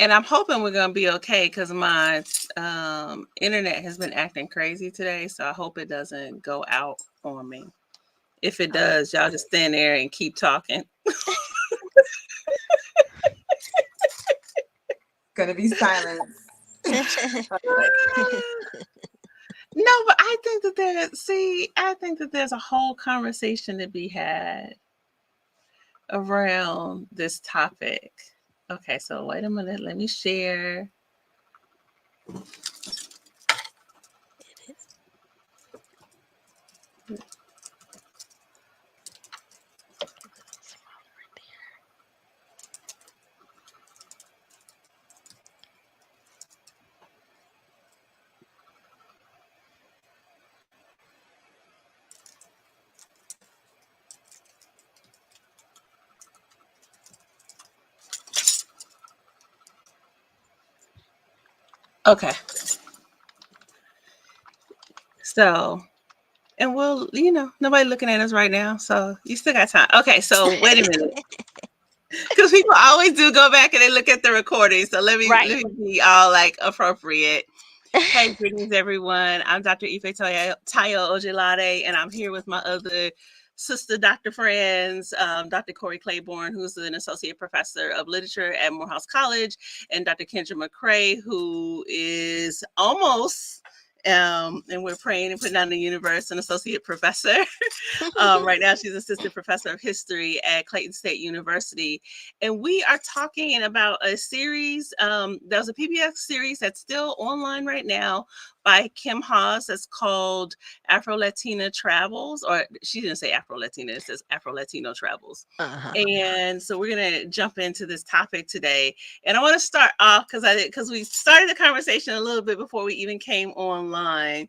And I'm hoping we're gonna be okay because my internet has been acting crazy today. So I hope it doesn't go out on me. If it Oh. does, y'all just stand there and keep talking. Gonna be silence. Like, No, but I think that there's a whole conversation to be had around this topic. Okay, so wait a minute. Let me share. Okay, so and we'll, nobody looking at us right now, so you still got time. Okay, so wait a minute, because people always do go back and they look at the recording. So Right. let me be all like appropriate. Hey, greetings everyone. I'm Dr. Ifetayo Ojelade, and I'm here with my other sister doctor friends, Dr. Corrie Claiborne, who's an associate professor of literature at Morehouse College, and Dr. Kenja McCray, who is almost and we're praying and putting out in the universe an associate professor. Right now, she's assistant professor of history at Clayton State University. And we are talking about a series. There's a PBS series that's still online right now by Kim Haas. That's called Afro-Latino Travels, or she didn't say Afro-Latina, it says Afro-Latino Travels. Uh-huh. And so we're going to jump into this topic today. And I want to start off because we started the conversation a little bit before we even came online.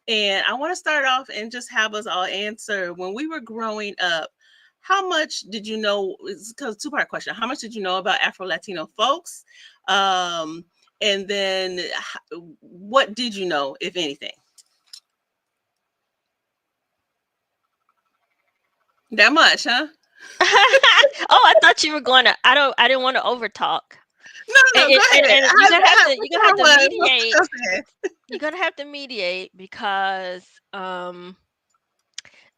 And I want to start off and just have us all answer, when we were growing up, how much did you know? Because two-part question. How much did you know about Afro-Latino folks? And then what did you know, if anything? That much, huh? Oh, I thought you were going to. I didn't want to overtalk. No, go ahead. And you're gonna have to mediate. Go ahead. You're gonna have to mediate because I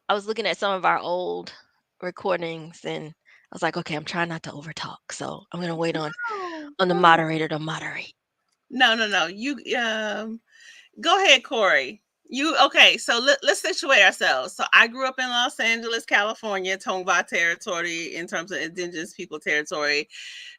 was looking at some of our old recordings and I was like, okay, I'm trying not to overtalk, so I'm gonna wait on the moderator to moderate. No. You go ahead, Corey. You okay? So let's situate ourselves. So I grew up in Los Angeles, California, Tongva territory in terms of indigenous people territory.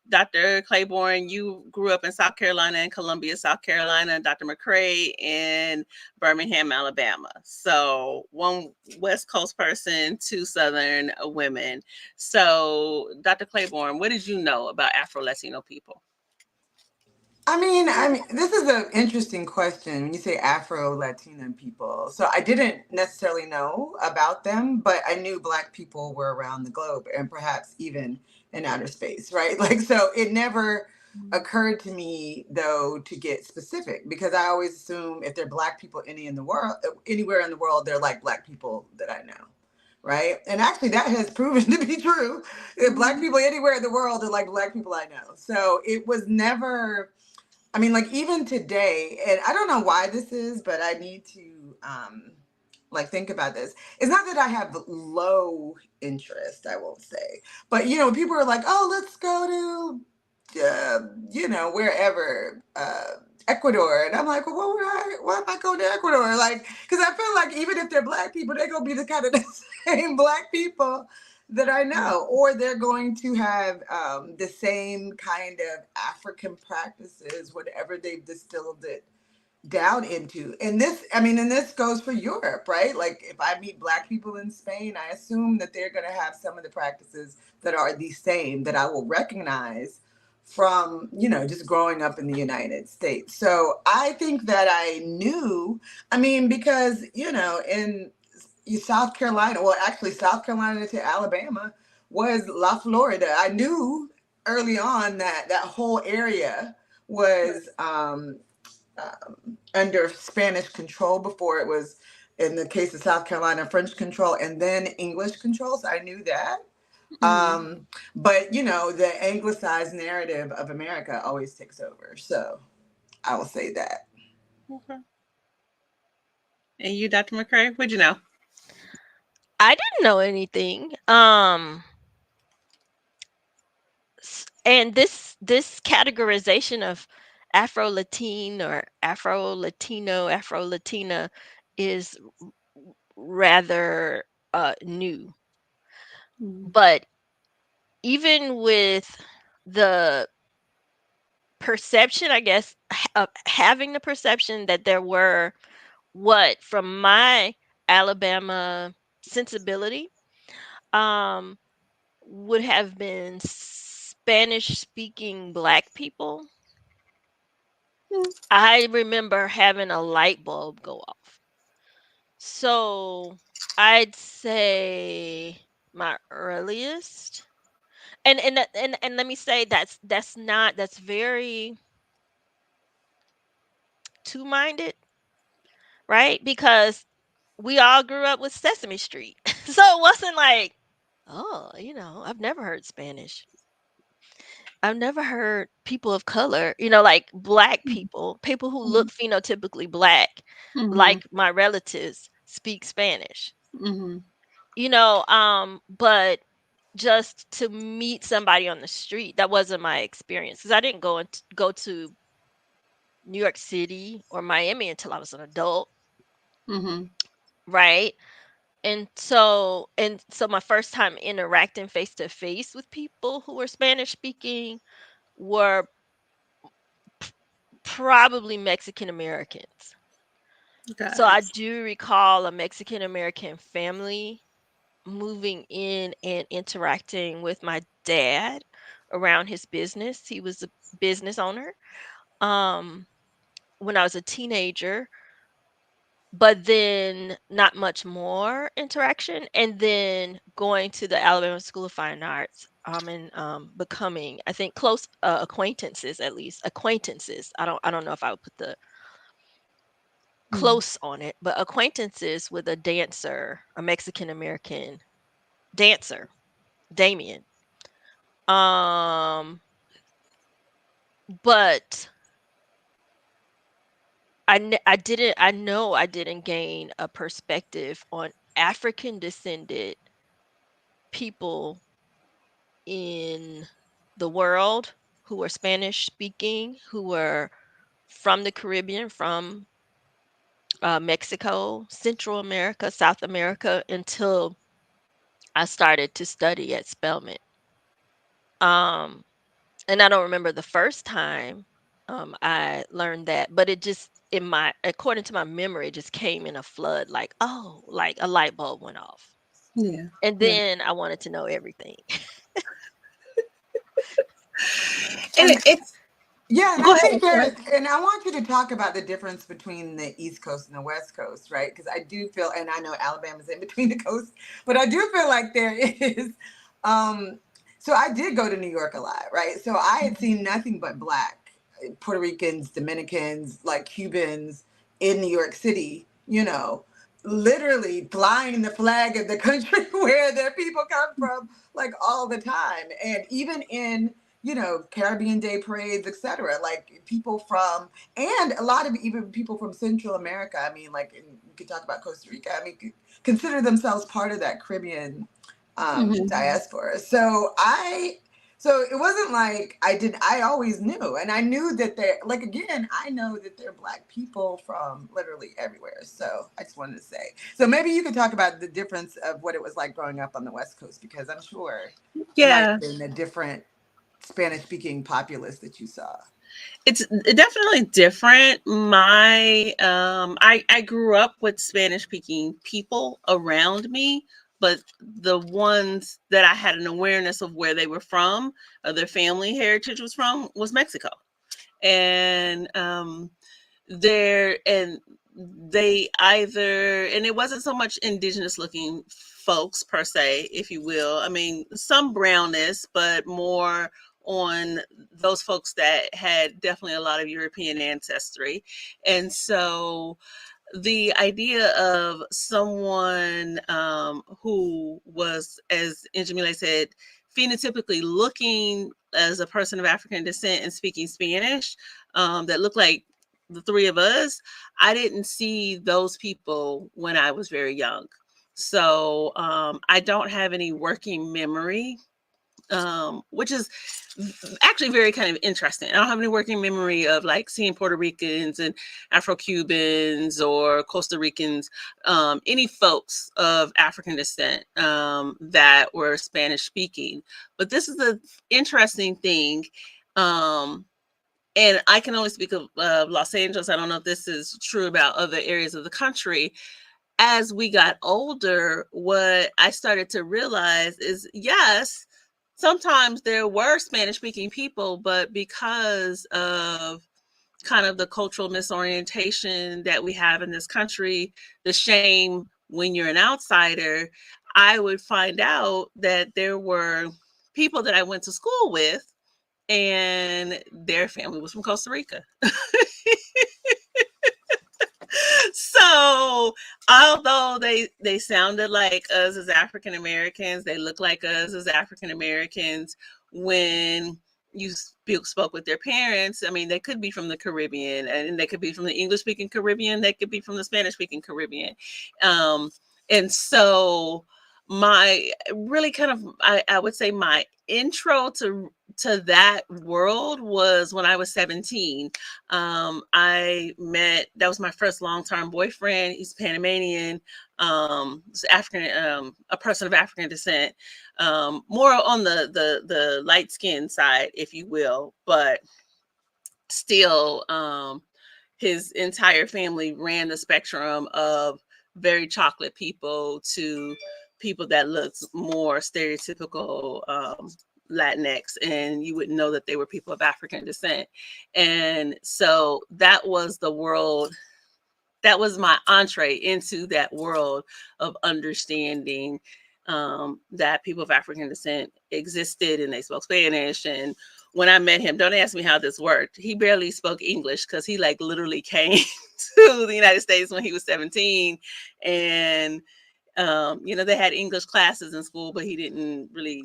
Dr. Claiborne, you grew up in South Carolina and Columbia, South Carolina. Dr. McCray in Birmingham, Alabama. So one West Coast person, two Southern women. So Dr. Claiborne, what did you know about Afro-Latino people? I mean, this is an interesting question when you say Afro-Latino people. So I didn't necessarily know about them, but I knew Black people were around the globe and perhaps even in outer space, right? Like, so it never occurred to me though to get specific because I always assume if they're Black people anywhere in the world, they're like Black people that I know. Right. And actually, that has proven to be true. If Black people anywhere in the world are like Black people I know. So it was never. I mean, like even today, and I don't know why this is, but I need to like think about this. It's not that I have low interest, I won't say, but people are like, oh, let's go to, wherever, Ecuador, and I'm like, well, why am I going to Ecuador? Like, because I feel like even if they're Black people, they're gonna be the kind of the same Black people that I know, or they're going to have the same kind of African practices, whatever they've distilled it down into. And this goes for Europe, right? Like if I meet Black people in Spain, I assume that they're going to have some of the practices that are the same that I will recognize from, just growing up in the United States. So I think that I knew, because, in South Carolina, well, actually South Carolina to Alabama was La Florida. I knew early on that that whole area was under Spanish control before it was, in the case of South Carolina, French control and then English control. So I knew that. But you know, the anglicized narrative of America always takes over. So I will say that. Okay. And you, Dr. McCray, what'd you know? I didn't know anything. And this categorization of Afro-Latin or Afro-Latino, Afro-Latina is rather new. But even with the perception, I guess, of having the perception that there were from my Alabama sensibility, would have been Spanish speaking Black people. I remember having a light bulb go off. So I'd say my earliest, and let me say that's very two-minded, right? Because we all grew up with Sesame Street. So it wasn't like, oh, I've never heard Spanish. I've never heard people of color, like Black people who look phenotypically Black, like my relatives, speak Spanish. But just to meet somebody on the street, that wasn't my experience, because I didn't go to New York City or Miami until I was an adult, right? And so my first time interacting face to face with people who were Spanish speaking were probably Mexican Americans. So I do recall a Mexican American family moving in and interacting with my dad around his business. He was a business owner when I was a teenager, but then not much more interaction. And then going to the Alabama School of Fine Arts, and becoming, I think, close acquaintances, at least acquaintances. I don't know if I would put the close on it, but acquaintances with a dancer, a Mexican American dancer, Damien. But I know I didn't gain a perspective on African descended people in the world who were Spanish speaking, who were from the Caribbean, from Mexico, Central America, South America, until I started to study at Spelman. And I don't remember the first time I learned that, but it just, according to my memory, it just came in a flood, like, oh, like a light bulb went off. Yeah. And then I wanted to know everything. And it's Yeah, and go I ahead. think there's, and I want you to talk about the difference between the East Coast and the West Coast, right? Because I do feel, and I know Alabama's in between the coasts, but I do feel like there is. So I did go to New York a lot, right? So I had seen nothing but Black Puerto Ricans, Dominicans, like Cubans in New York City, literally flying the flag of the country where their people come from, like all the time. And even in Caribbean Day parades, etc. Like people from, and a lot of even people from Central America. I mean, like you could talk about Costa Rica. I mean, consider themselves part of that Caribbean diaspora. So it wasn't like I always knew, and I knew that I know that they're Black people from literally everywhere. So I just wanted to say, so maybe you could talk about the difference of what it was like growing up on the West Coast, because I'm sure it might have been a different Spanish speaking populace that you saw. It's definitely different. I grew up with Spanish speaking people around me, but the ones that I had an awareness of where they were from, their family heritage was Mexico. And it wasn't so much indigenous looking folks per se, if you will. I mean, some brownness, but more on those folks that had definitely a lot of European ancestry. And so the idea of someone who was, as Njamile said, phenotypically looking as a person of African descent and speaking Spanish, that looked like the three of us, I didn't see those people when I was very young. So I don't have any working memory, which is actually very kind of interesting. I don't have any working memory of like seeing Puerto Ricans and Afro-Cubans or Costa Ricans, any folks of African descent that were Spanish speaking. But this is the interesting thing. And I can only speak of Los Angeles. I don't know if this is true about other areas of the country. As we got older, what I started to realize is, yes, sometimes there were Spanish speaking people, but because of kind of the cultural misorientation that we have in this country, the shame when you're an outsider, I would find out that there were people that I went to school with and their family was from Costa Rica. So although they sounded like us as African Americans, they look like us as African Americans, when you spoke with their parents, I mean, they could be from the Caribbean, and they could be from the English speaking Caribbean, they could be from the Spanish speaking Caribbean. And so my really kind of, I would say my intro to that world was when I was 17. I met, that was my first long-term boyfriend. He's Panamanian, African, a person of African descent, more on the light skin side, if you will, but still, his entire family ran the spectrum of very chocolate people to people that looked more stereotypical Latinx, and you wouldn't know that they were people of African descent. And so that was the world, that was my entree into that world of understanding that people of African descent existed and they spoke Spanish. And when I met him, don't ask me how this worked. He barely spoke English because he like literally came to the United States when he was 17. And, you know, they had English classes in school, but he didn't really,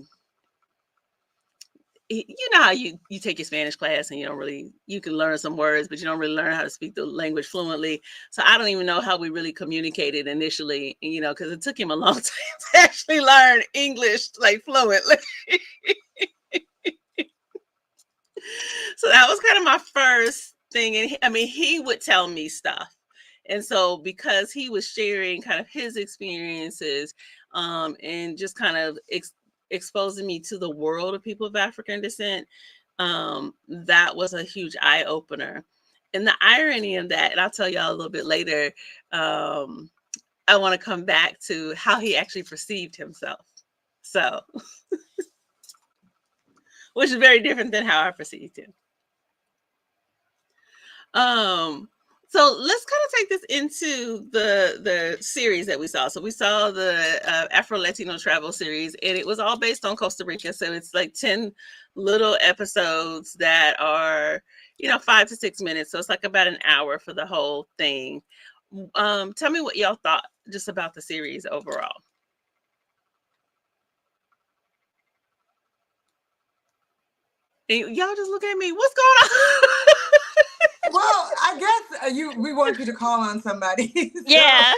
you know how you take your Spanish class and you don't really, you can learn some words, but you don't really learn how to speak the language fluently. So I don't even know how we really communicated initially, you know, because it took him a long time to actually learn English like fluently. So that was kind of my first thing. And I mean, he would tell me stuff. And so because he was sharing kind of his experiences and just kind of exposing me to the world of people of African descent, that was a huge eye opener. And the irony of that, and I'll tell y'all a little bit later, I want to come back to how he actually perceived himself. So, which is very different than how I perceived him. So let's kind of take this into the series that we saw. So we saw the Afro-Latino Travels series, and it was all based on Costa Rica. So it's like 10 little episodes that are, you know, 5 to 6 minutes. So it's like about an hour for the whole thing. Tell me what y'all thought just about the series overall. And y'all just look at me. What's going on? Well, I guess we want you to call on somebody. So, Yeah.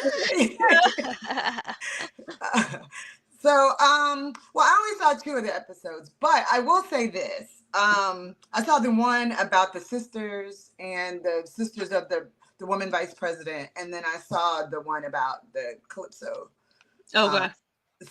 so, well, I only saw 2 of the episodes, but I will say this. I saw the one about the sisters and the sisters of the woman vice president, and then I saw the one about the Calypso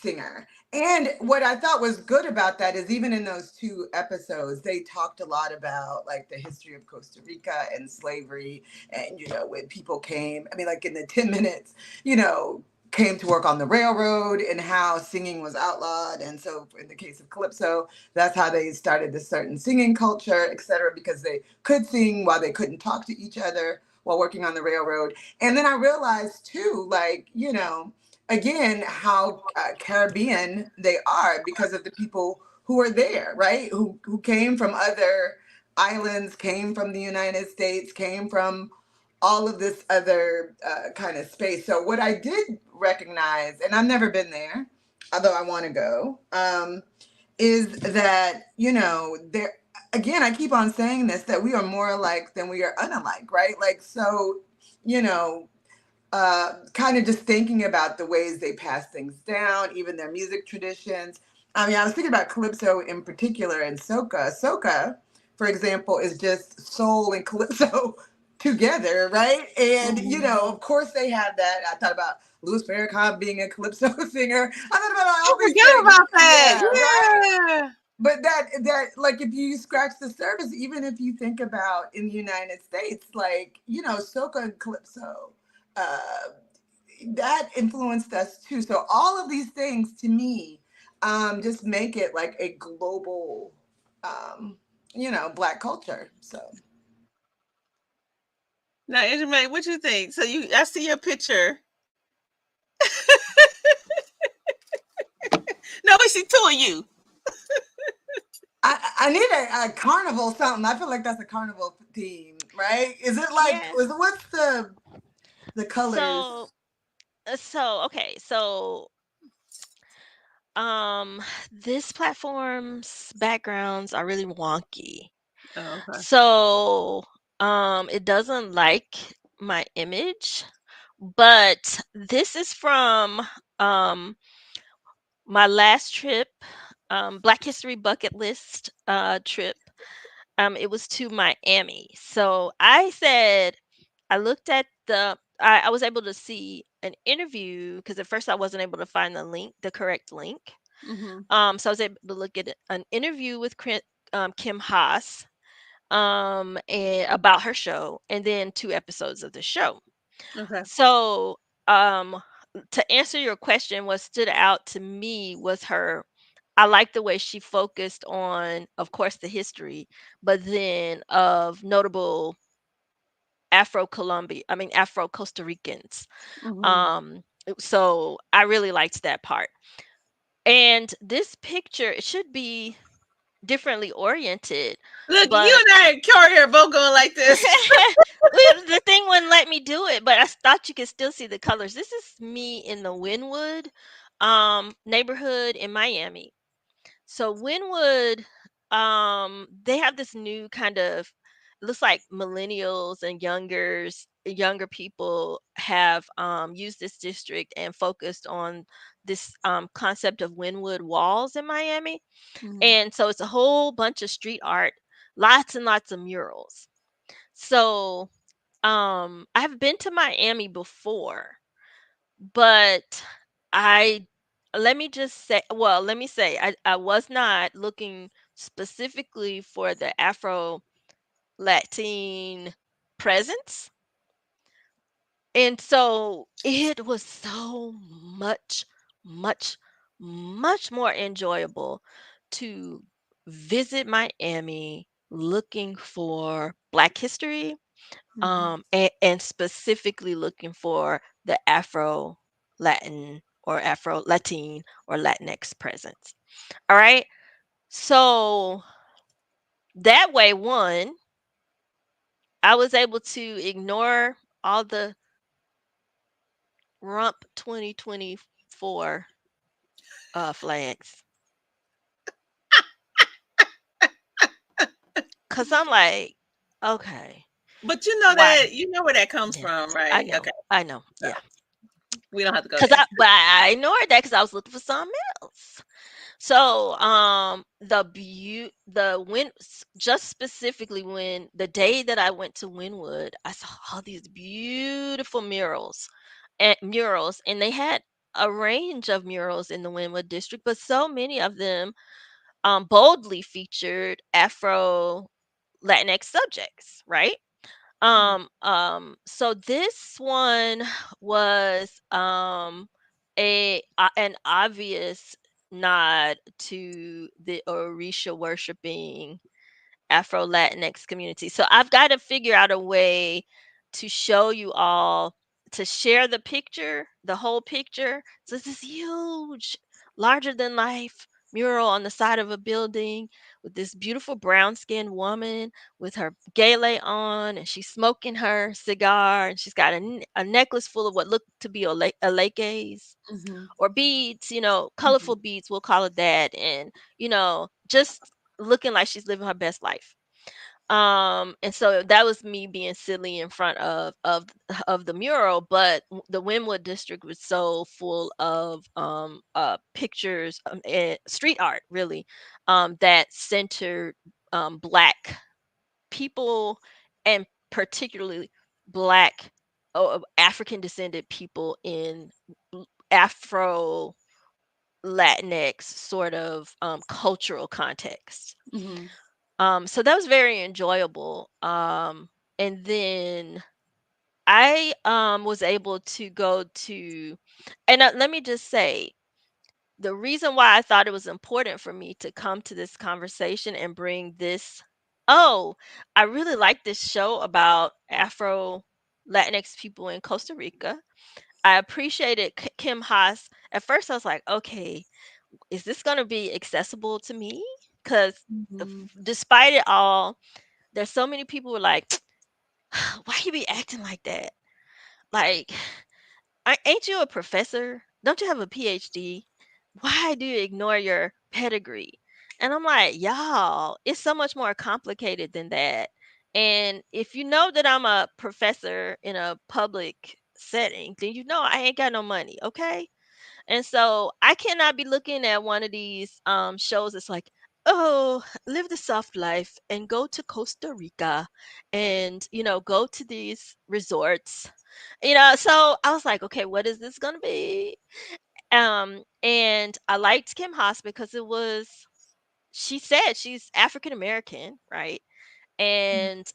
singer. And what I thought was good about that is even in those 2 episodes, they talked a lot about like the history of Costa Rica and slavery, and, you know, when people came, I mean, like in the 10 minutes, you know, came to work on the railroad and how singing was outlawed. And so in the case of Calypso, that's how they started this certain singing culture, et cetera, because they could sing while they couldn't talk to each other while working on the railroad. And then I realized too, like, you know, again, how Caribbean they are because of the people who are there, right? Who came from other islands, came from the United States, came from all of this other kind of space. So what I did recognize, and I've never been there, although I want to go, is that, you know, there, again, I keep on saying this, that we are more alike than we are unalike, right? Like, so, you know, kind of just thinking about the ways they pass things down, even their music traditions. I mean, I was thinking about calypso in particular and soca. Soca, for example, is just soul and calypso together, right? And you Mhm. know, of course, they have that. I thought about Louis Farrakhan being a calypso singer. I thought about I all these forget things. about that. Yeah, right. Yeah. But that like if you scratch the surface, even if you think about in the United States, like you know, soca and calypso. Uh, that influenced us too. So all of these things to me just make it like a global, um, you know, Black culture. So Now, Angelina, what you think? So I see your picture. No, we see two of you. I need a carnival something. I feel like that's a carnival theme, right? Is it like Yeah. what's the colors? So okay. So um this platform's backgrounds are really wonky. Oh, okay. So it doesn't like my image, but this is from um my last trip, Black History bucket list trip. It was to Miami. So I looked at I was able to see an interview because at first I wasn't able to find the correct link. Mhm. So I was able to look at an interview with Kim Haas, and about her show, and then 2 episodes of the show. Okay. So, um, to answer your question, what stood out to me was I like the way she focused on, of course, the history, but then of notable Afro Costa Ricans. Mhm. So I really liked that part. And this picture, it should be differently oriented, Look, you but and I and Corrie are both going like this. well, the thing wouldn't let me do it, but I thought you could still see the colors. This is me in the Wynwood neighborhood in Miami. So Wynwood, they have this new kind of, it looks like millennials and younger people have used this district and focused on this concept of Wynwood walls in Miami. Mhm. And so it's a whole bunch of street art, lots and lots of murals. So I've been to Miami before, but I let me say I was not looking specifically for the Afro Latin presence. And so it was so much, much more enjoyable to visit Miami looking for Black history, Mhm. and specifically looking for the Afro Latin or Latinx presence. All right. So that way, one, I was able to ignore all the Rump 2024 flags. Cause I'm like, okay, But you know why? that you know where that comes Yeah, from, I right? know, Okay. I know, So yeah. we don't have to go Cause there. I ignored that because I was looking for something else. So, just specifically when the day that I went to Wynwood, I saw all these beautiful murals, and they had a range of murals in the Wynwood district, but so many of them boldly featured Afro Latinx subjects, right? So this one was an obvious nod to the Orisha worshiping Afro Latinx community. So I've got to figure out a way to show you all, to share the picture, the whole picture. So it's this huge, larger than life mural on the side of a building with this beautiful brown-skinned woman with her gele on, and she's smoking her cigar, and she's got a necklace full of what look to be alekes Mhm. or beads, colorful Mhm. beads, we'll call it that, and just looking like she's living her best life. And so that was me being silly in front of the mural, but the Wynwood district was so full of pictures, and street art really, that centered black people, and particularly black African descended people in Afro Latinx sort of cultural context. Mhm. So that was very enjoyable. And then I was able to go to, and let me just say, the reason why I thought it was important for me to come to this conversation and bring this. Oh, I really like this show about Afro Latinx people in Costa Rica. I appreciated Kim Haas. At first, I was like, okay, is this going to be accessible to me? Because Mhm. despite it all, there's so many people who are like, why you be acting like that? Like, ain't you a professor? Don't you have a PhD? Why do you ignore your pedigree? And I'm like, y'all, it's so much more complicated than that. And if you know that I'm a professor in a public setting, then you know I ain't got no money, okay? And so I cannot be looking at one of these shows that's like, oh, live the soft life and go to Costa Rica and, go to these resorts. So I was like, okay, what is this going to be? And I liked Kim Haas because she said she's African American, right? And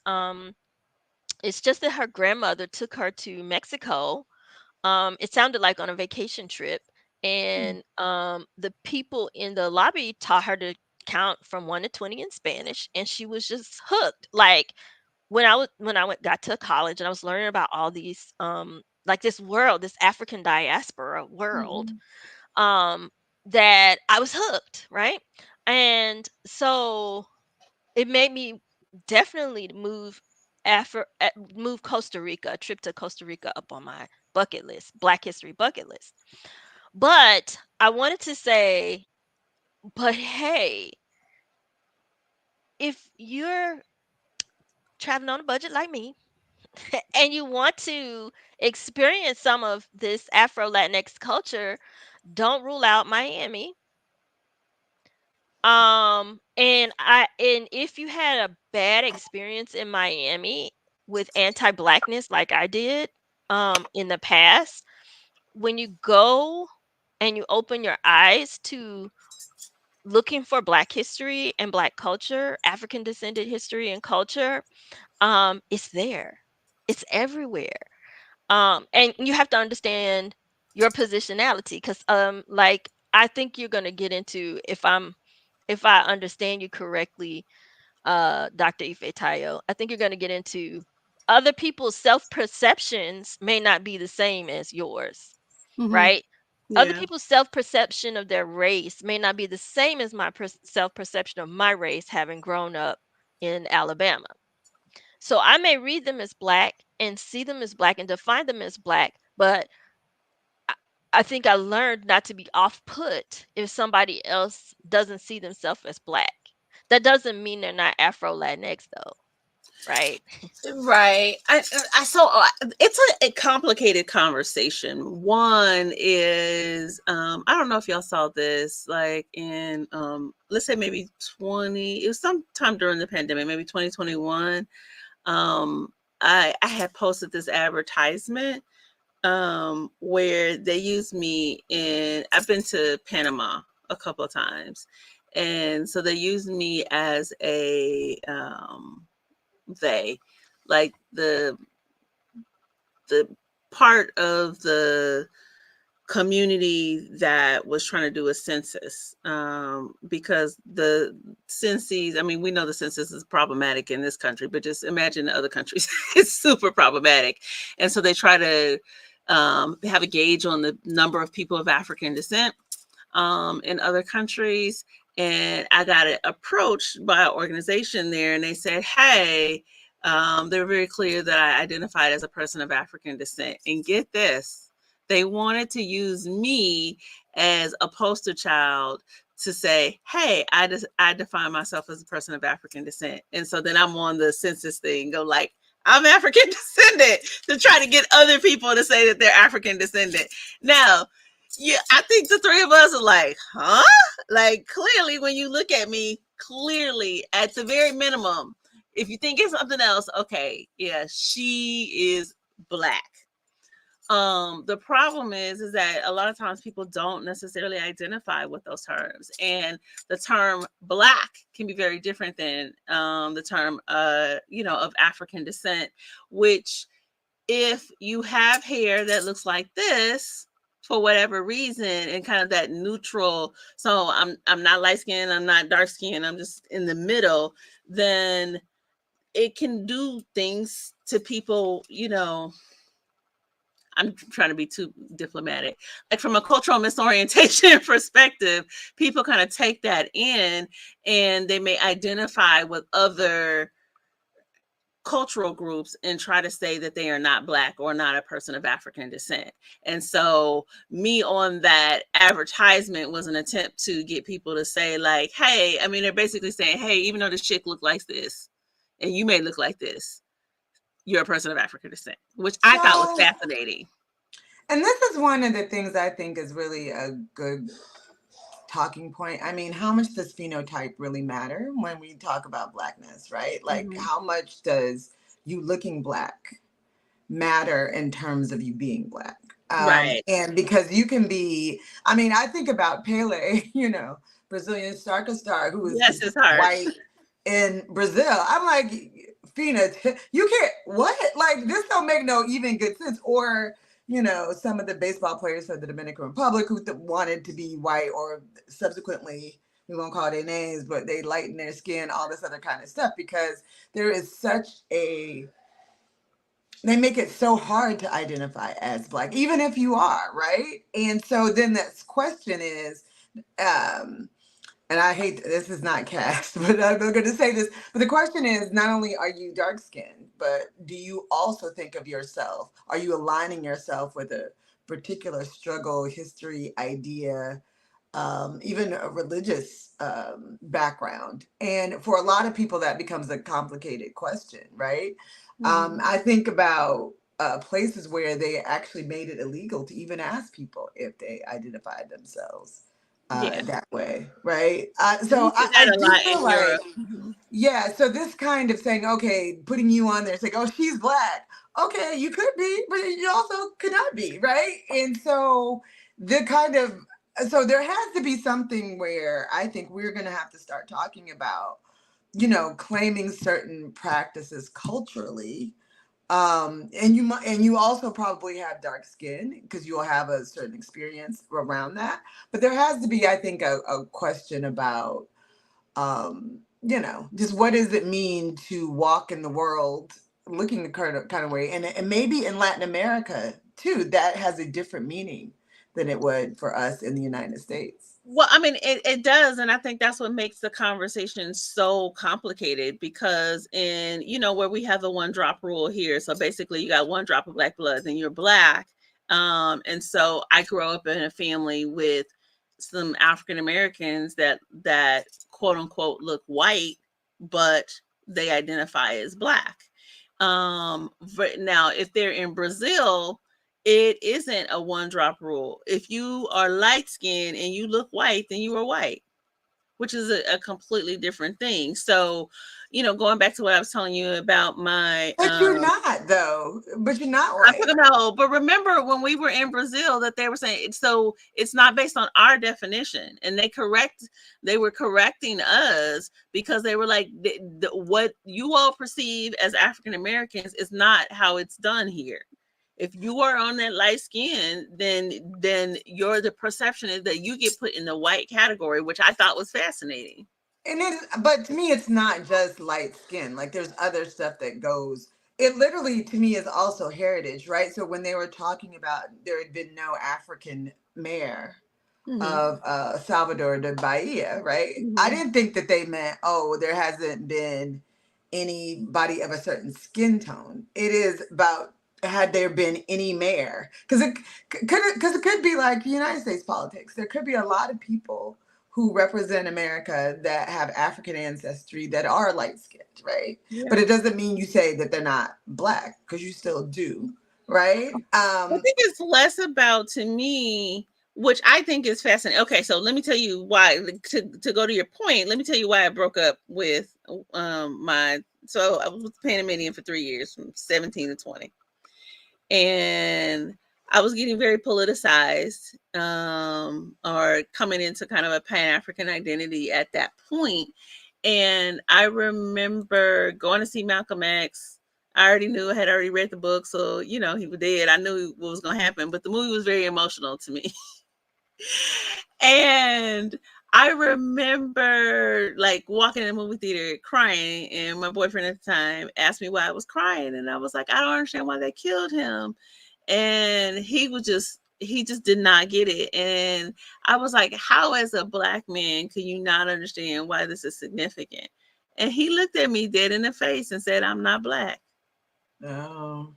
it's just that her grandmother took her to Mexico. It sounded like on a vacation trip, and the people in the lobby taught her to count from 1 to 20 in Spanish, and she was just hooked. Like got to college and I was learning about all these like this world, this African diaspora world, Mhm. um, that I was hooked, right? And so it made me definitely move Costa Rica, a trip to Costa Rica up on my bucket list, Black History bucket list. But I wanted to say, but hey, if you're traveling on a budget like me and you want to experience some of this Afro Latinx culture, don't rule out Miami. And if you had a bad experience in Miami with anti-blackness like I did in the past, when you go and you open your eyes to looking for black history and black culture, African descended history and culture, it's there. It's everywhere. And you have to understand your positionality because like I think you're going to get into, if I understand you correctly, Dr. Ifetayo, I think you're going to get into other people's self-perceptions may not be the same as yours, Mhm. right? Other Yeah. people's self-perception of their race may not be the same as my self-perception of my race having grown up in Alabama. So I may read them as black and see them as black and define them as black, but I I think I learned not to be off put if somebody else doesn't see themselves as black. That doesn't mean they're not Afro Latinx though, right? Right. It's a complicated conversation. One is I don't know if y'all saw this like in let's say maybe 20, it was sometime during the pandemic, maybe 2021. Um I had posted this advertisement where they used me in, I've been to Panama a couple of times. And so they used me as a they like the part of the community that was trying to do a census, because the census, I mean, we know the census is problematic in this country, but just imagine the other countries. It's super problematic. And so they try to have a gauge on the number of people of African descent. in other countries. And I got approached by an organization there, and they said, hey, they're very clear that I identified as a person of African descent. And get this, they wanted to use me as a poster child to say, hey, I define myself as a person of African descent. And so then I'm on the census thing, go like, I'm African descendant, to try to get other people to say that they're African descendant. Now, yeah, I think the three of us are like, huh? Like, clearly, when you look at me, clearly, at the very minimum, if you think it's something else, okay, yeah, she is Black. The problem is that a lot of times people don't necessarily identify with those terms, and the term Black can be very different than the term of African descent, which, if you have hair that looks like this for whatever reason, and kind of that neutral, so I'm not light skinned, I'm not dark skinned, I'm just in the middle, then it can do things to people, I'm trying to be too diplomatic. Like, from a cultural misorientation perspective, people kind of take that in, and they may identify with other cultural groups and try to say that they are not Black or not a person of African descent. And so me on that advertisement was an attempt to get people to say, like, hey, I mean, they're basically saying, hey, even though this chick look like this and you may look like this, you're a person of African descent, which I thought was fascinating. And this is one of the things I think is really a good talking point. I mean, how much does phenotype really matter when we talk about Blackness, right? Like, how much does you looking Black matter in terms of you being Black? Right. And because you can be, I mean, I think about Pele, Brazilian star, who is white in Brazil. I'm like, Fina, you can't, what? Like, this don't make no even good sense. Or, some of the baseball players for the Dominican Republic who wanted to be white, or subsequently, we won't call their names, but they lighten their skin, all this other kind of stuff, because there is they make it so hard to identify as Black, even if you are, right? And so then this question is, and I hate, this is not cast, but I'm going to say this. But the question is, not only are you dark skinned, but do you also think of yourself? Are you aligning yourself with a particular struggle, history, idea, even a religious background? And for a lot of people, that becomes a complicated question, right? I think about places where they actually made it illegal to even ask people if they identified themselves that way, right? So I do feel like, so this kind of saying, okay, putting you on there, saying, oh, she's Black. Okay, you could be, but you also could not be, right? And so so there has to be something where I think we're going to have to start talking about, claiming certain practices culturally. And you also probably have dark skin because you'll have a certain experience around that. But there has to be, I think, a question about, just what does it mean to walk in the world looking the kind of way, and maybe in Latin America too, that has a different meaning than it would for us in the United States. Well, I mean, it does. And I think that's what makes the conversation so complicated, because where we have the 1 drop rule here. So basically you got 1 drop of Black blood, then you're Black. And so I grew up in a family with some African Americans that quote unquote look white, but they identify as Black. Now, if they're in Brazil, it isn't a 1 drop rule. If you are light skinned and you look white, then you are white, which is a completely different thing. So, going back to what I was telling you about my. But you're not, though. But you're not white. No, but remember when we were in Brazil that they were saying, so it's not based on our definition, and they were correcting us because they were like, what you all perceive as African Americans is not how it's done here. If you are on that light skin, then the perception is that you get put in the white category, which I thought was fascinating. But to me, it's not just light skin. Like, there's other stuff that goes. It literally, to me, is also heritage, right? So when they were talking about there had been no African mayor Mm-hmm. Salvador de Bahia, right? I Mm-hmm. didn't think that they meant, oh, there hasn't been anybody of a certain skin tone. It is about had there been any mayor, because it could be like United States politics. There could be a lot of people who represent America that have African ancestry that are light skinned, right? Yeah. But it doesn't mean you say that they're not black, because you still do, right? I think it's less about, to me, which I think is fascinating. Okay, so let me tell you why. To go to your point, let me tell you why I broke up with my. So I was with the Panamanian for 3 years, from 17 to 20, and I was getting very politicized, or coming into kind of a Pan African identity at that point. And I remember going to see Malcolm X. I already knew, I had already read the book, so he was dead. I knew what was going to happen, but the movie was very emotional to me. And I remember like walking in the movie theater crying, and my boyfriend at the time asked me why I was crying, and I was like, I don't understand why they killed him. And he just did not get it. And I was like, how as a black man can you not understand why this is significant? And he looked at me dead in the face and said, I'm not black. Oh.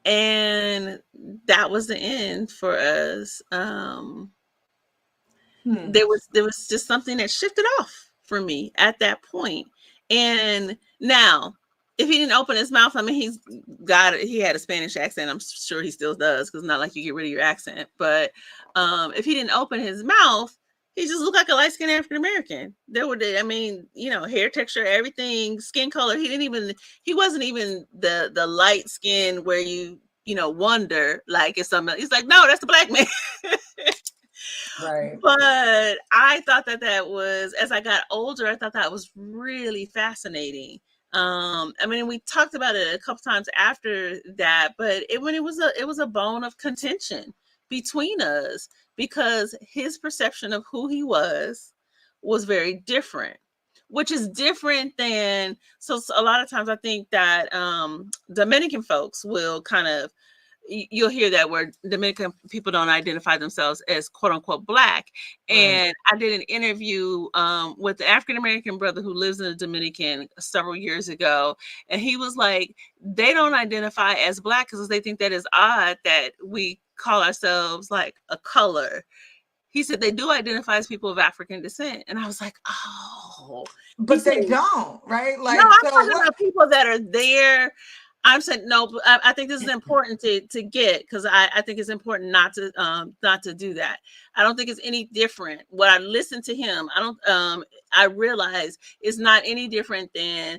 And that was the end for us. There was just something that shifted off for me at that point. And now, if he didn't open his mouth, I mean, he had a Spanish accent. I'm sure he still does, because it's not like you get rid of your accent. But if he didn't open his mouth, he just looked like a light skinned African American. I mean, hair texture, everything, skin color. He wasn't even the light skin where wonder like it's something. He's like, no, that's the black man. Right. But I thought that was, as I got older, I thought that was really fascinating. I mean, we talked about it a couple times after that, but it was a bone of contention between us, because his perception of who he was very different, which is different than, so a lot of times I think that Dominican folks will kind of, you'll hear that word, Dominican people don't identify themselves as quote unquote black. Right. And I did an interview with the African American brother who lives in the Dominican several years ago. And he was like, they don't identify as black because they think that is odd that we call ourselves like a color. He said they do identify as people of African descent. And I was like, oh. He But said, they don't, right? no, Like, I'm so talking what? about people that are there. I'm saying no, but I think this is important to get, because I think it's important not to do that. I don't think it's any different. When I listen to him, I realize it's not any different than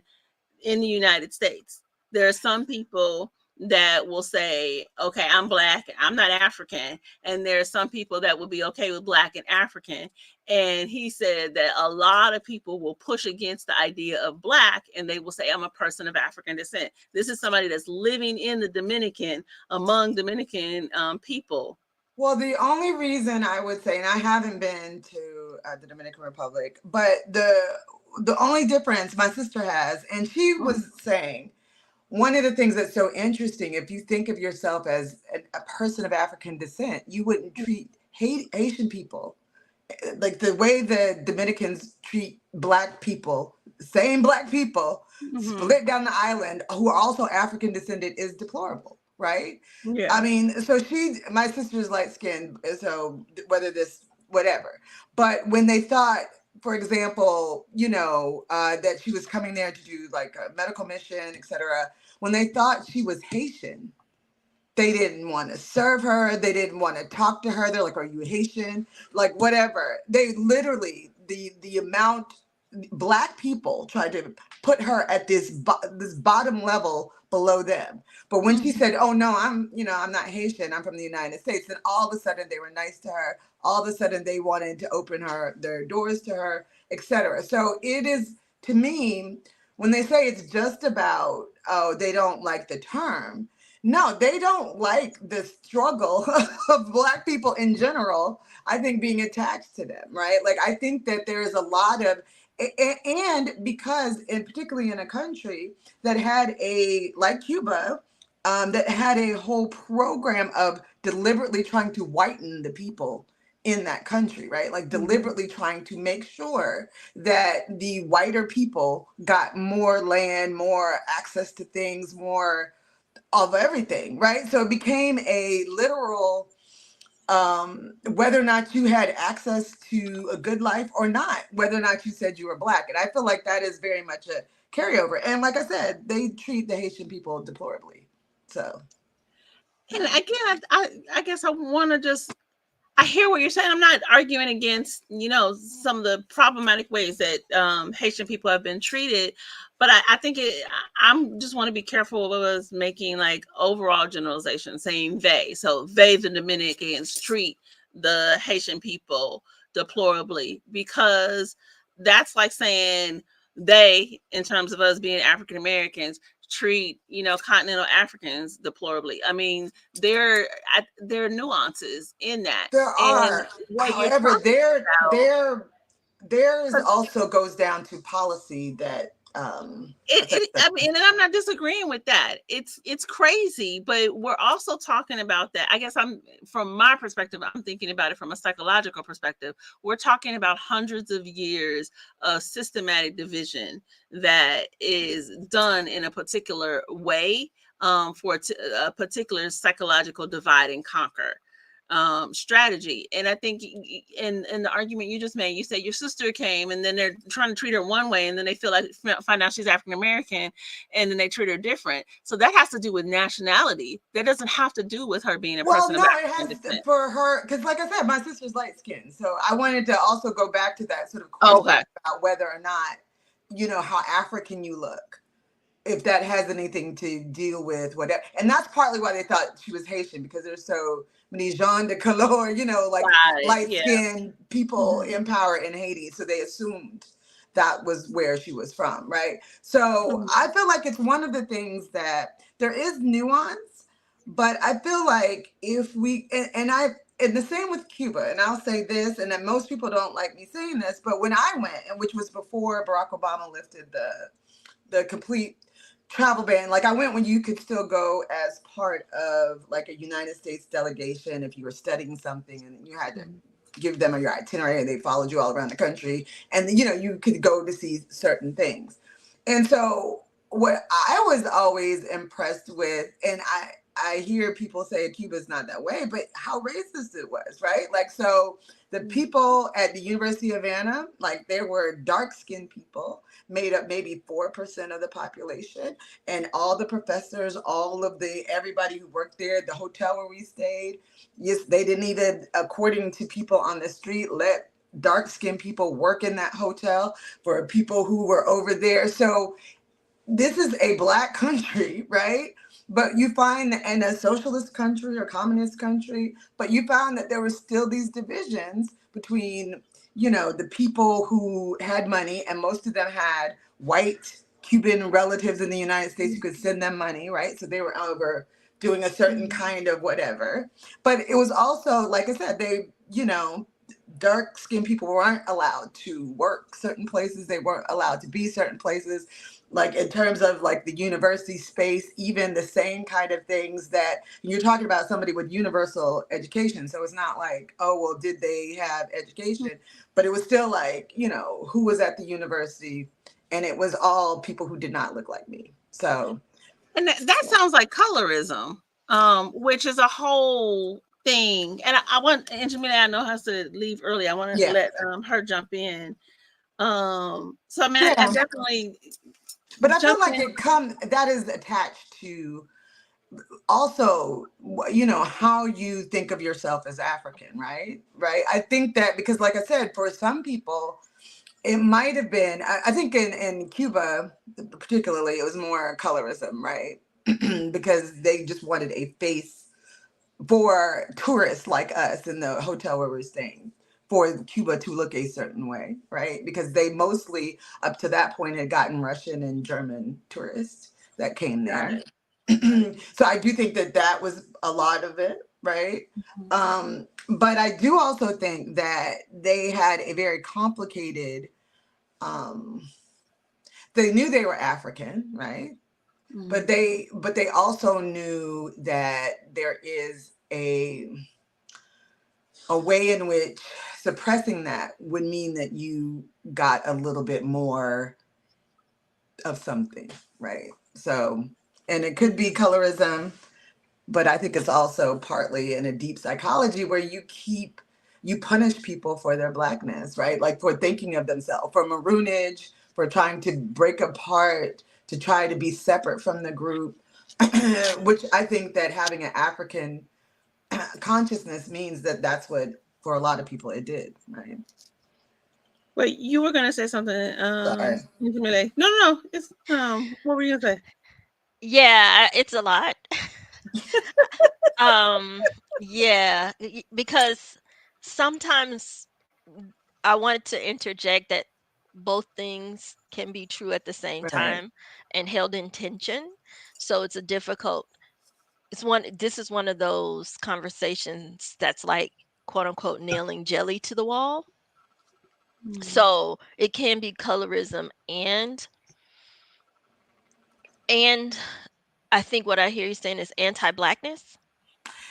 in the United States. There are some people that will say, okay, I'm black, I'm not African. And there are some people that will be okay with black and African. And he said that a lot of people will push against the idea of black, and they will say, I'm a person of African descent. This is somebody that's living in the Dominican, among Dominican people. Well, the only reason I would say, and I haven't been to the Dominican Republic, but the only difference my sister has, and she was saying, one of the things that's so interesting, if you think of yourself as a person of African descent, you wouldn't treat Haitian people like the way the Dominicans treat black people, same black people, Mm-hmm. split down the island, who are also African descended, is deplorable, right? Yeah. I mean, so my sister's light skinned, so whatever. But when they thought, for example, that she was coming there to do like a medical mission, etc., when they thought she was Haitian, they didn't want to serve her. They didn't want to talk to her. They're like, "Are you Haitian?" Like, whatever. They literally, the amount black people tried to put her at this bottom level below them. But when she said, "Oh no, I'm not Haitian. I'm from the United States," then all of a sudden they were nice to her. All of a sudden they wanted to open their doors to her, etc. So it is, to me, when they say it's just about, oh, they don't like the term. No, they don't like the struggle of black people in general, I think, being attached to them, right? Like, I think that there is a lot of, and because, and particularly in a country that had like Cuba, that had a whole program of deliberately trying to whiten the people in that country, right? Like deliberately trying to make sure that the whiter people got more land, more access to things, more of everything, right? So it became a literal whether or not you had access to a good life or not, whether or not you said you were Black. And I feel like that is very much a carryover. And like I said, they treat the Haitian people deplorably. So. And again, I guess I want to just, I hear what you're saying. I'm not arguing against, some of the problematic ways that Haitian people have been treated, but I think I'm just want to be careful of us making like overall generalization, saying they. So they, the Dominicans, treat the Haitian people deplorably, because that's like saying they, in terms of us being African Americans, treat continental Africans deplorably. I mean, there are nuances in that, There and are, what you're however, talking about. theirs also goes down to policy that affects I them. mean, and I'm not disagreeing with that. It's crazy, but we're also talking about that. I guess from my perspective, I'm thinking about it from a psychological perspective. We're talking about hundreds of years of systematic division that is done in a particular way, for a particular psychological divide and conquer strategy. And I think in the argument you just made, you said your sister came and then they're trying to treat her one way, and then they find out she's African American, and then they treat her different. So that has to do with nationality. That doesn't have to do with her being a Well, person of no, it African has descent. for her, because like I said, my sister's light skinned. So I wanted to also go back to that sort of Oh, question okay. about whether or not, how African you look, if that has anything to deal with whatever. And that's partly why they thought she was Haitian, because there's so many gens de couleur, like light Yeah. skinned people in power in Haiti. So they assumed that was where she was from, right? So I feel like it's one of the things that there is nuance, but I feel like if we, and the same with Cuba, and I'll say this, and that most people don't like me saying this, but when I went, and which was before Barack Obama lifted the complete travel ban, like I went when you could still go as part of like a United States delegation if you were studying something, and you had to give them your itinerary, and they followed you all around the country, and you could go to see certain things. And so what I was always impressed with, and I hear people say Cuba's not that way, but how racist it was, right? Like, so the people at the University of Havana, like there were dark-skinned people, made up maybe 4% of the population, and all the professors, everybody who worked there, the hotel where we stayed, yes, they didn't even, according to people on the street, let dark-skinned people work in that hotel for people who were over there. So this is a Black country, right? But you find that in a socialist country or communist country, but you found that there were still these divisions between, the people who had money, and most of them had white Cuban relatives in the United States who could send them money, right? So they were over doing a certain kind of whatever. But it was also, like I said, dark skinned people weren't allowed to work certain places. They weren't allowed to be certain places. Like in terms of like the university space, even the same kind of things that you're talking about, somebody with universal education. So it's not like, oh, well, did they have education? But it was still like, who was at the university, and it was all people who did not look like me. So. And that sounds like colorism, which is a whole thing. And I want, and Jamila, I know has to leave early. I want to let her jump in. So I mean, I definitely. But I feel like that is attached to also, how you think of yourself as African, right? Right. I think that because, like I said, for some people, it might have been, I think in Cuba, particularly, it was more colorism, right? Because they just wanted a face for tourists like us in the hotel where we're staying, for Cuba to look a certain way, right? Because they mostly, up to that point, had gotten Russian and German tourists that came there. So I do think that was a lot of it, right? But I do also think that they had a very complicated, they knew they were African, right? But they also knew that there is a way in which suppressing that would mean that you got a little bit more of something, right? So, and it could be colorism, but I think it's also partly in a deep psychology where you punish people for their blackness, right? Like for thinking of themselves, for maroonage, for trying to break apart, to try to be separate from the group, which I think that having an African consciousness means that that's what for a lot of people it did, right? Wait, you were gonna say something, Sorry. No, no, no. It's what were you gonna say? Yeah, it's a lot. Um, yeah, because sometimes I wanted to interject that both things can be true at the same Right. time and held in tension. So it's a difficult, this is one of those conversations that's like quote unquote nailing jelly to the wall. Mm. So it can be colorism and I think what I hear you saying is anti-blackness,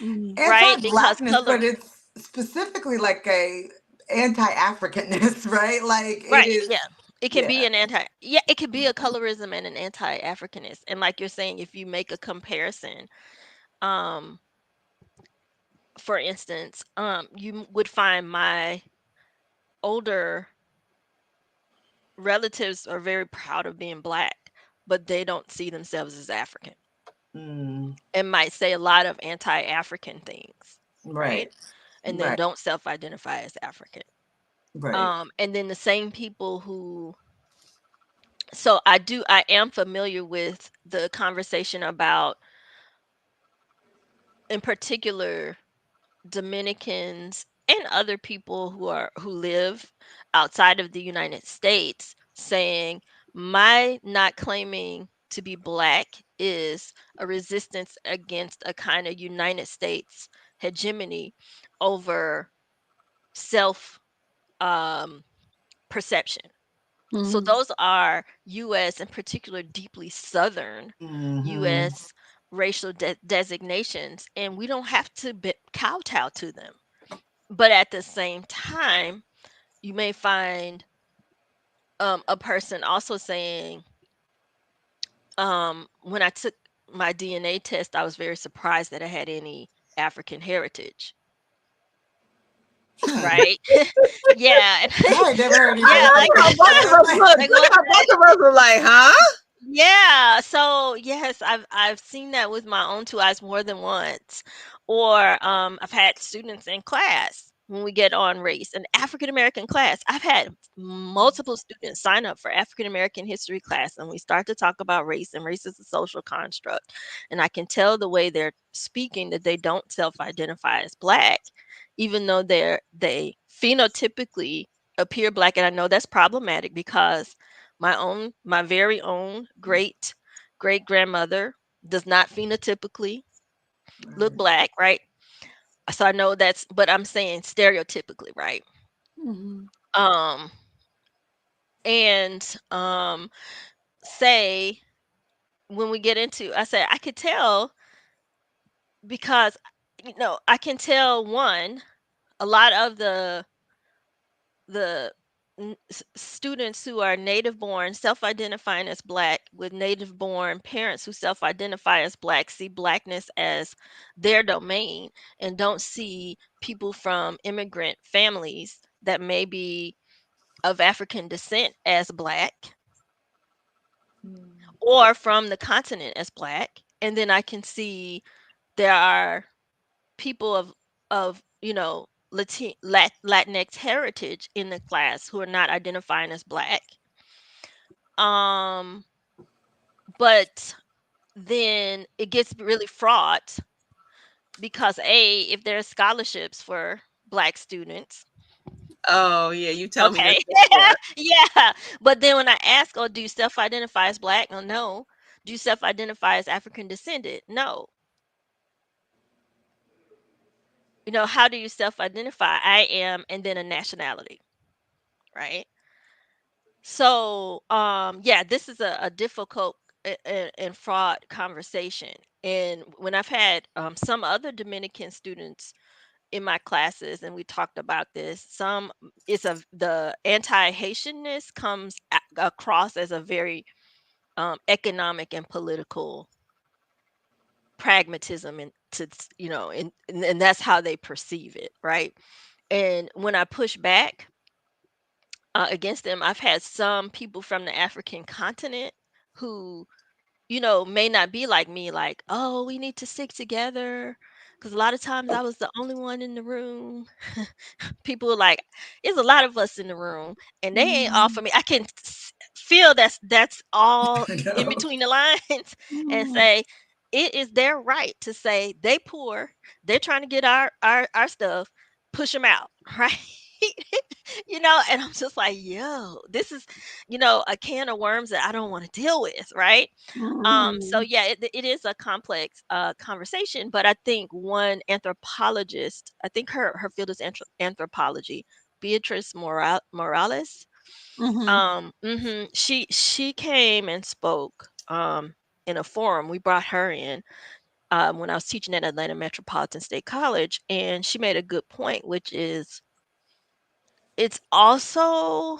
Mm. right? Because Anti-blackness, color, but it's specifically like a anti-Africanness, right? Like it right, is, yeah. It can be yeah. an anti, yeah, it could be a colorism and an anti-Africanist. And like you're saying, if you make a comparison, um, for instance, would find my older relatives are very proud of being black, but they don't see themselves as African Mm, and might say a lot of anti-African things, right? right, And then right, don't self-identify as African. right. And then the same people who, so I am familiar with the conversation about, in particular, Dominicans and other people who live outside of the United States saying my not claiming to be black is a resistance against a kind of United States hegemony over self um, perception. So Mhm. those are US, in particular deeply southern Mm-hmm. US racial designations, and we don't have to kowtow to them. But at the same time, you may find a person also saying, when I took my DNA test, I was very surprised that I had any African heritage, Hmm. right? Yeah, I had never heard I yeah, anything like like like how that. both of us look. like Look what? how both of us were like, huh? Yeah, so yes, I've seen that with my own two eyes more than once. Or I've had students in class when we get on race, an African American class. I've had multiple students sign up for African American history class, and we start to talk about race, and race is a social construct. And I can tell the way they're speaking that they don't self-identify as black, even though they phenotypically appear black. And I know that's problematic because my very own great grandmother does not phenotypically look Right. black, right? So I know that's, but I'm saying stereotypically, right? Mhm. Um and say when we get into, I said I could tell because I can tell one, a lot of the students who are native born self-identifying as black with native born parents who self-identify as black see blackness as their domain and don't see people from immigrant families that may be of African descent as black Mm. or from the continent as black. And then I can see there are people of Latinx heritage in the class who are not identifying as black. Um, but then it gets really fraught because if there are scholarships for black students, Oh yeah, you tell me this okay, before. yeah. But then when I ask, oh, do you self-identify as black? Oh, no. Do you self-identify as African descendant? No. How do you self-identify? I am, and then a nationality, right? So, yeah, this is a difficult and fraught conversation. And when I've had some other Dominican students in my classes, and we talked about this. The anti-Haitianness comes across as a very economic and political pragmatism, and and that's how they perceive it, right? And when I push back against them, I've had some people from the African continent who may not be like me, like, oh, we need to stick together. Because a lot of times I was the only one in the room. People are like, there's a lot of us in the room, and they ain't off of me. I can feel that's all I in know. between the lines, and say it is their right to say they poor, they're trying to get our stuff, push them out, right? And I'm just like, yo, this is a can of worms that I don't want to deal with, right? So yeah, it is a complex conversation, but I think one anthropologist, I think her field is anthropology, Beatrice Morales. She came and spoke in a forum. We brought her in when I was teaching at Atlanta Metropolitan State College, and she made a good point, which is it's also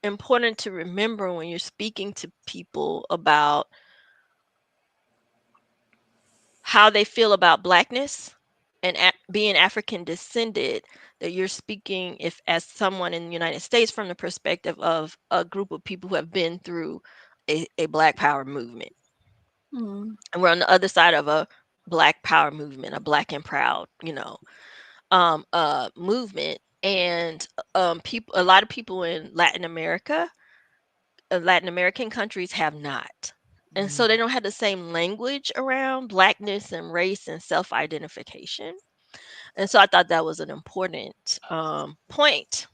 important to remember when you're speaking to people about how they feel about Blackness and being African descended, that you're speaking if as someone in the United States from the perspective of a group of people who have been through a Black Power movement. And we're on the other side of a Black Power movement, a Black and Proud, movement. And a lot of people in Latin American countries have not. And so they don't have the same language around Blackness and race and self-identification. And so I thought that was an important point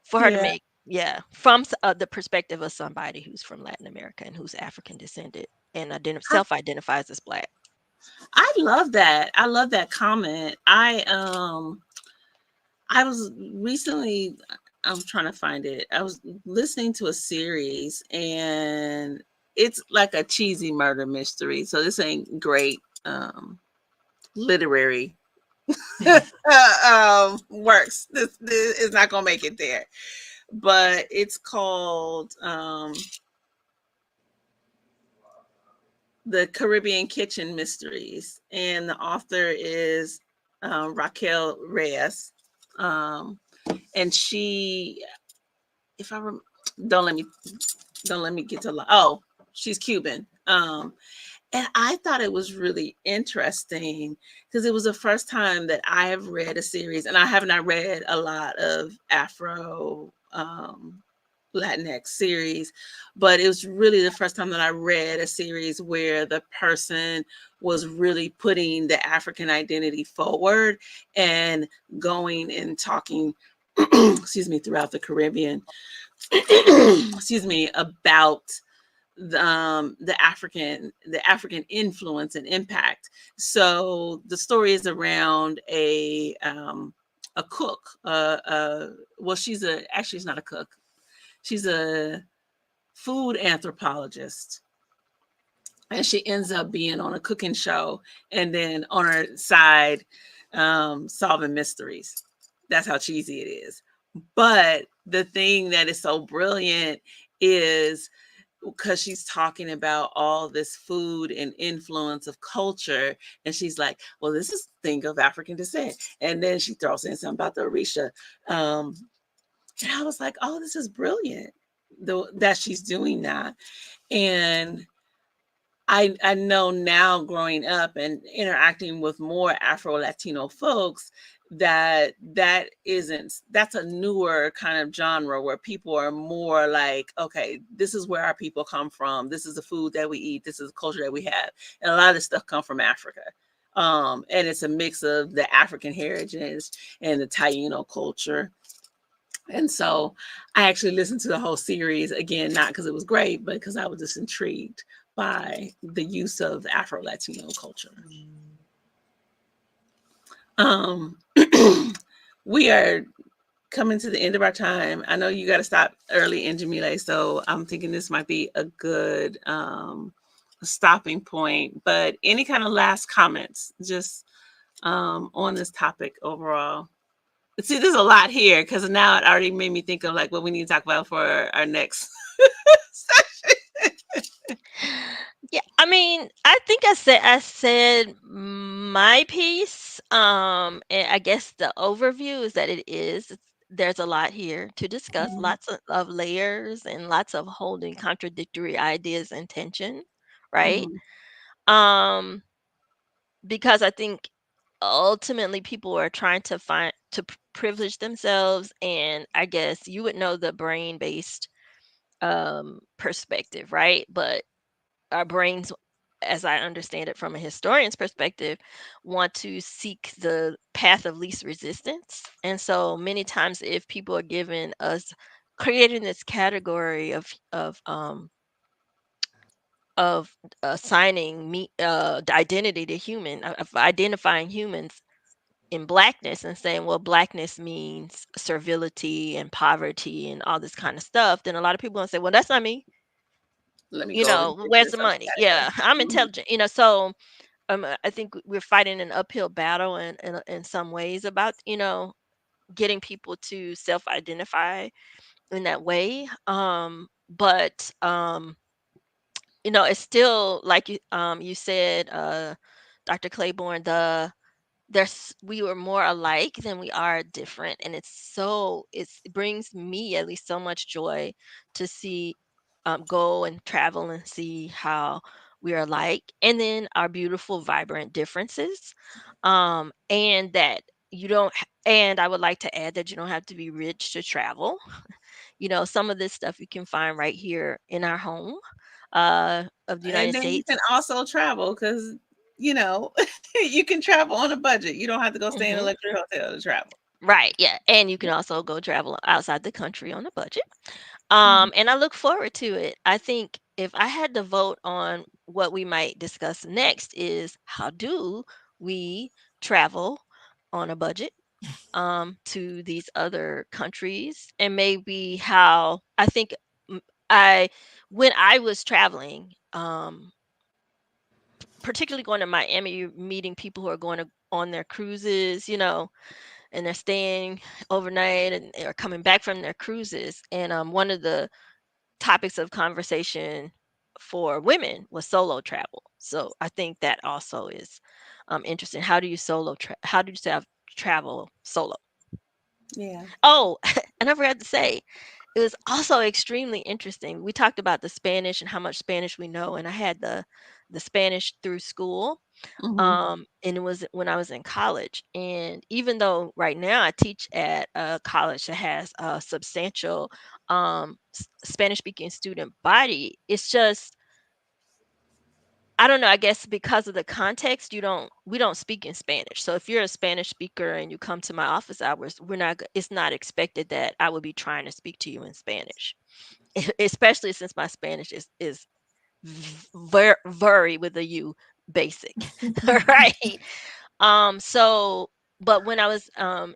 for her to make. Yeah, from the perspective of somebody who's from Latin America and who's African descended and self-identifies as Black. I love that. I love that comment. I was recently, I'm trying to find it. I was listening to a series, and it's like a cheesy murder mystery. So this ain't great literary works. This is not gonna make it there. But it's called The Caribbean Kitchen Mysteries, and the author is Raquel Reyes. And she, if I don't let me get to she's Cuban. And I thought it was really interesting because it was the first time that I have read a series, and I have not read a lot of Afro Latinx series, but it was really the first time that I read a series where the person was really putting the African identity forward and going and talking, excuse me, throughout the Caribbean, excuse me, about the African influence and impact. So the story is around a cook. Well, she's not a cook. She's a food anthropologist, and she ends up being on a cooking show, and then on her side, solving mysteries. That's how cheesy it is. But the thing that is so brilliant is because she's talking about all this food and influence of culture, and she's like, well, this is thing of African descent, and then she throws in something about the Orisha, and I was like, oh, this is brilliant that she's doing that. And I know now, growing up and interacting with more Afro-Latino folks, that's a newer kind of genre where people are more like, okay, this is where our people come from. This is the food that we eat. This is the culture that we have. And a lot of this stuff come from Africa. And it's a mix of the African heritage and the Taino culture. And so I actually listened to the whole series again, not because it was great, but because I was just intrigued by the use of Afro-Latino culture. We are coming to the end of our time. I know you got to stop early in Jamile, so I'm thinking this might be a good stopping point. But any kind of last comments, just on this topic overall. But see, there's a lot here because now it already made me think of like what we need to talk about for our next session. Yeah, I mean, I think I said my piece. And I guess the overview is that there's a lot here to discuss, Mhm. lots of layers and lots of holding contradictory ideas and tension, right? Mhm. Um, because I think ultimately people are trying to privilege themselves, and I guess you would know the brain based perspective, right? But our brains, as I understand it from a historian's perspective, want to seek the path of least resistance. And so many times if people are given us creating this category of assigning me the identity to human, of identifying humans in blackness and saying, well, blackness means servility and poverty and all this kind of stuff, then a lot of people gonna say, well, that's not me. Let me go over here to Where's this the other money? category. Yeah, I'm Mhm. intelligent. So I think we're fighting an uphill battle in some ways about getting people to self-identify in that way. But it's still like you said, Dr. Claiborne, we were more alike than we are different, and it brings me at least so much joy to see go and travel and see how we are alike, and then our beautiful vibrant differences, and that you don't and I would like to add that you don't have to be rich to travel. Some of this stuff you can find right here in our home of the And United then you States. can also travel because you know you can travel on a budget. You don't have to go stay in a Hmm. luxury hotel to travel. Right, yeah, and you can also go travel outside the country on a budget. Mhm. And I look forward to it. I think if I had to vote on what we might discuss next is how do we travel on a budget to these other countries, and maybe how I think mm, I when I was traveling, particularly going to Miami, you're meeting people who are going on their cruises, and they're staying overnight and are coming back from their cruises. And one of the topics of conversation for women was solo travel. So I think that also is interesting. How do you travel solo? Yeah. Oh, I never had to say, it was also extremely interesting. We talked about the Spanish and how much Spanish we know, and I had the Spanish through school, Hmm. and it was when I was in college. And even though right now I teach at a college that has a substantial Spanish speaking student body, it's just I don't know, I guess because of the context, we don't speak in Spanish. So if you're a Spanish speaker and you come to my office hours, it's not expected that I would be trying to speak to you in Spanish. Especially since my Spanish is very with a U basic. Right? So but when I was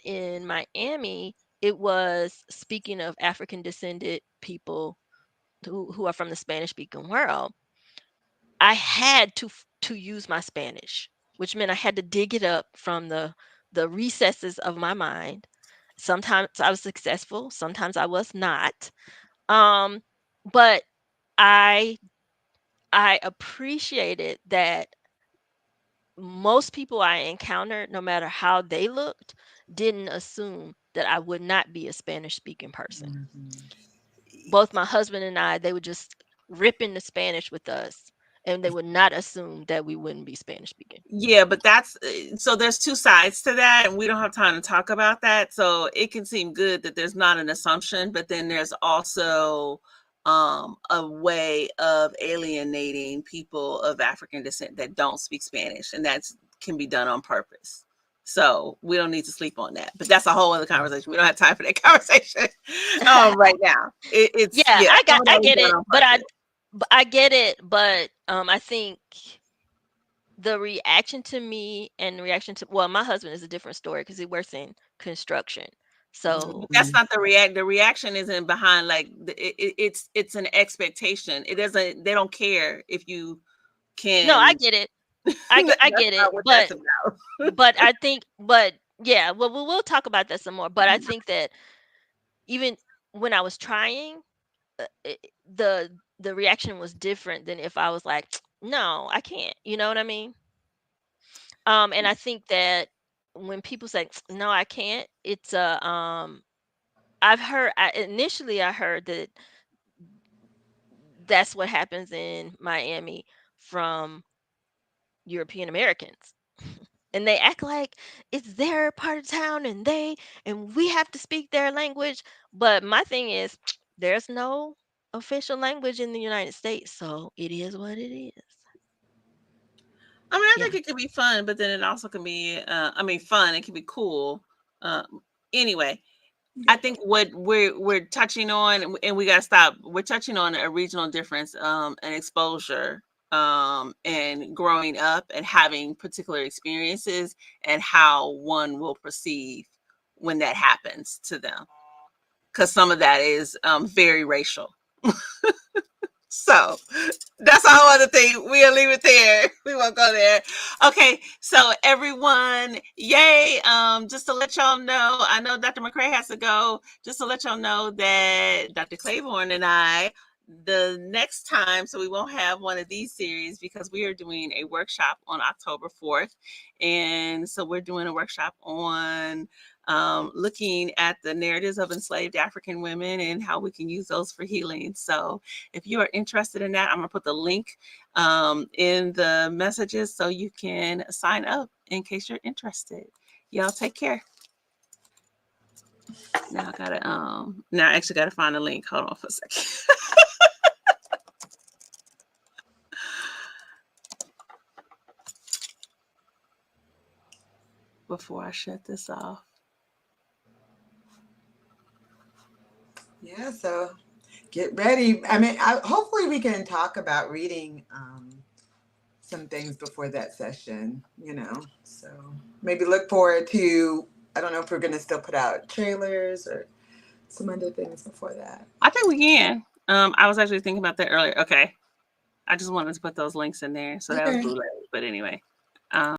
in Miami, it was speaking of African descended people who are from the Spanish speaking world. I had to use my Spanish, which meant I had to dig it up from the recesses of my mind. Sometimes I was successful, sometimes I was not. Um, but I I appreciated that most people I encountered, no matter how they looked, didn't assume that I would not be a Spanish speaking person. Both my husband and I, they would just rip into Spanish with us, and they would not assume that we wouldn't be Spanish speaking. Yeah, but that's so there's two sides to that, and we don't have time to talk about that. So it can seem good that there's not an assumption, but then there's also a way of alienating people of African descent that don't speak Spanish, and that's can be done on purpose. So we don't need to sleep on that, but that's a whole other conversation. We don't have time for that conversation right now. It's Yeah, yeah, some of I that was get done it, on but purpose. I get it, but I think the reaction to me and the reaction to well, my husband is a different story because he works in construction. So But that's not the react. The reaction isn't behind like it's an expectation. It doesn't. They don't care if you no, I can. get it. I That's get it, not what that's about. but I think, yeah, well, we'll talk about that some more. But I think that even when I was trying, the reaction was different than if I was like, no, I can't. You know what I mean? And I think that when people say no, I can't, it's a initially I heard that that's what happens in Miami from European Americans. And they act like it's their part of town and we have to speak their language. But my thing is there's no official language in the United States, so it is what it is. I mean, I Yeah. think it can be fun, but then it also can be, fun. It can be cool. Anyway, I think what we're touching on, and we gotta stop. We're touching on a regional difference, and exposure, and growing up and having particular experiences, and how one will perceive when that happens to them, because some of that is very racial. So that's a whole other thing. We'll leave it there. We won't go there. Okay, so everyone, yay. Just to let y'all know, I know Dr. McCray has to go. Just to let y'all know that Dr. Claiborne and I, the next time, so we won't have one of these series because we are doing a workshop on October 4th. And so we're doing a workshop on looking at the narratives of enslaved African women and how we can use those for healing. So if you are interested in that, I'm going to put the link in the messages so you can sign up in case you're interested. Y'all take care. Now I actually gotta find the link. Hold on for a second. Before I shut this off. Yeah, so get ready. I mean, hopefully we can talk about reading some things before that session, So maybe look forward to, I don't know if we're going to still put out trailers or some other things before that. I think we can. I was actually thinking about that earlier. Okay. I just wanted to put those links in there. So that was bootleg. But anyway.